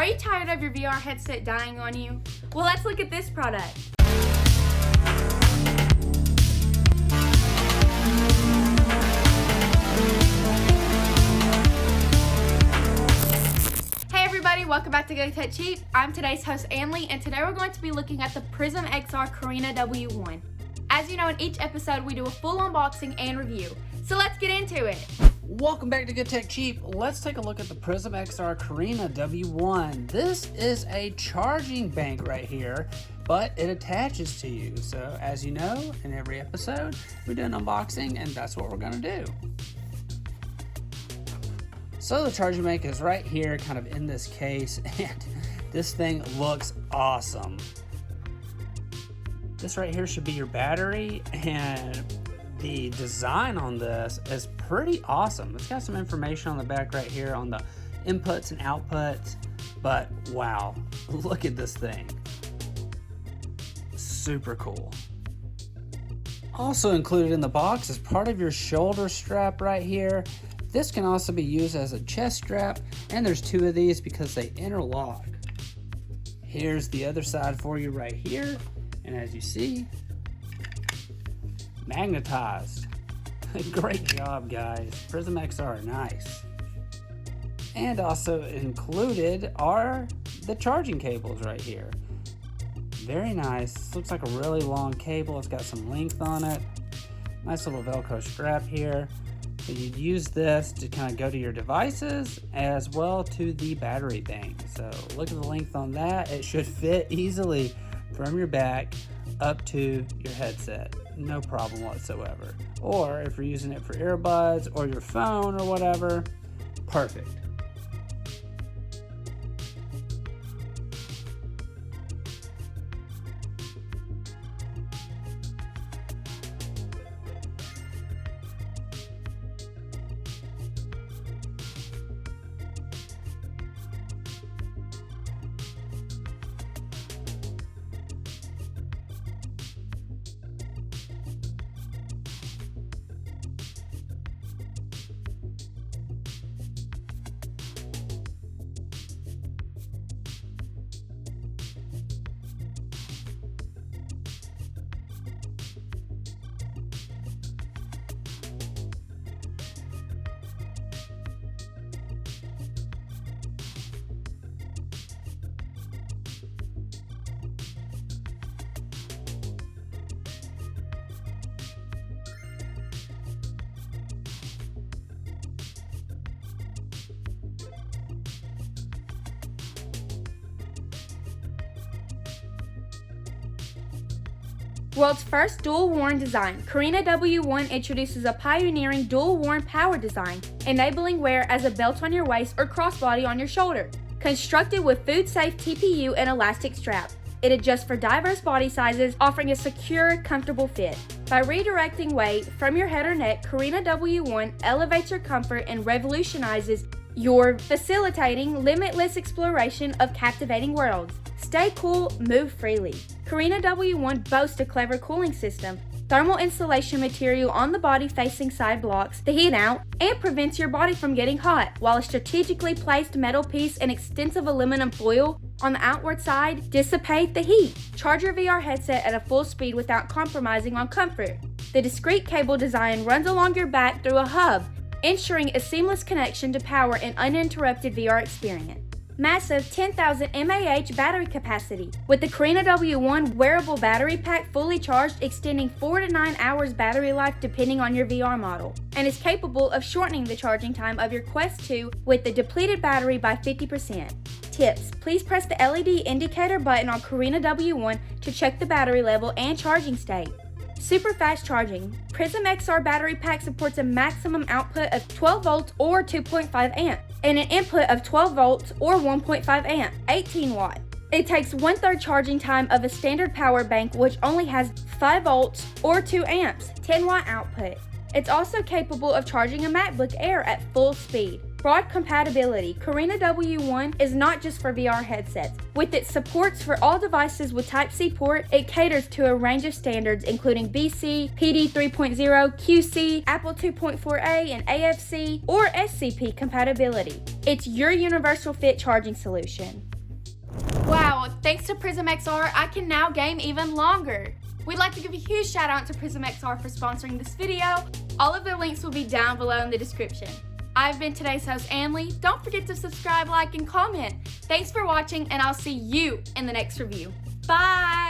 Are you tired of your VR headset dying on you? Well, let's look at this product. Hey everybody, welcome back to Go Tech Cheap. I'm today's host, Anley, and today we're going to be looking at the PRISMXR Carina W1. As you know, in each episode we do a full unboxing and review. So let's get into it. Welcome back to Good Tech Cheap. Let's take a look at the PRISMXR Carina W1. This is a charging bank right here, but it attaches to you. So as you know, in every episode, we do an unboxing, and that's what we're gonna do. So the charging bank is right here, kind of in this case, and this thing looks awesome. This right here should be your battery, and the design on this is pretty awesome. It's got some information on the back right here on the inputs and outputs, but wow, look at this thing. Super cool. Also included in the box is part of your shoulder strap right here. This can also be used as a chest strap, and there's two of these because they interlock. Here's the other side for you right here, and as you see, magnetized. Great job, guys. PRISMXR, nice. And also included are the charging cables right here. Very nice. This looks like a really long cable. It's got some length on it. Nice little Velcro strap here. So you'd use this to kind of go to your devices as well to the battery bank. So look at the length on that. It should fit easily from your back up to your headset. No problem whatsoever. Or if you're using it for earbuds or your phone or whatever, perfect. World's first dual-worn design, Carina W1 introduces a pioneering dual-worn power design, enabling wear as a belt on your waist or crossbody on your shoulder. Constructed with food-safe TPU and elastic strap, it adjusts for diverse body sizes, offering a secure, comfortable fit. By redirecting weight from your head or neck, Carina W1 elevates your comfort and revolutionizes your facilitating limitless exploration of captivating worlds. Stay cool, move freely. Carina W1 boasts a clever cooling system. Thermal insulation material on the body facing side blocks the heat out and prevents your body from getting hot, while a strategically placed metal piece and extensive aluminum foil on the outward side dissipate the heat. Charge your VR headset at a full speed without compromising on comfort. The discrete cable design runs along your back through a hub, ensuring a seamless connection to power an uninterrupted VR experience. Massive 10,000 mAh battery capacity, with the Carina W1 wearable battery pack fully charged, extending 4 to 9 hours battery life depending on your VR model, and is capable of shortening the charging time of your Quest 2 with the depleted battery by 50%. Tips: please press the LED indicator button on Carina W1 to check the battery level and charging state. Super fast charging. PRISMXR battery pack supports a maximum output of 12 volts or 2.5 amp and an input of 12 volts or 1.5 amp, 18 watt. It takes 1/3 charging time of a standard power bank, which only has 5 volts or 2 amps, 10 watt output. It's also capable of charging a MacBook Air at full speed. Broad compatibility. Carina W1 is not just for VR headsets. With its supports for all devices with Type-C port, it caters to a range of standards including BC, PD 3.0, QC, Apple 2.4a, and AFC or SCP compatibility. It's your universal fit charging solution. Wow, thanks to PRISMXR, I can now game even longer. We'd like to give a huge shout out to PRISMXR for sponsoring this video. All of their links will be down below in the description. I've been today's host, Anley. Don't forget to subscribe, like, and comment. Thanks for watching, and I'll see you in the next review. Bye!